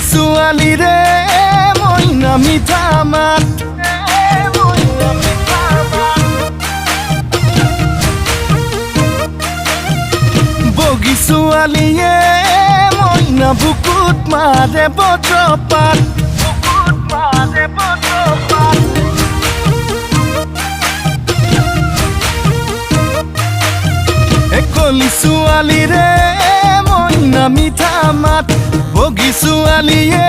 ছোৱালী ৰে মইনা মিঠা মাত বগী ছোৱালীয়ে মইনা বুকুত মাৰে বজ্ৰপাত কলি ছোৱালী ৰে মইনা মিঠা মাত বগী ছোৱালীয়ে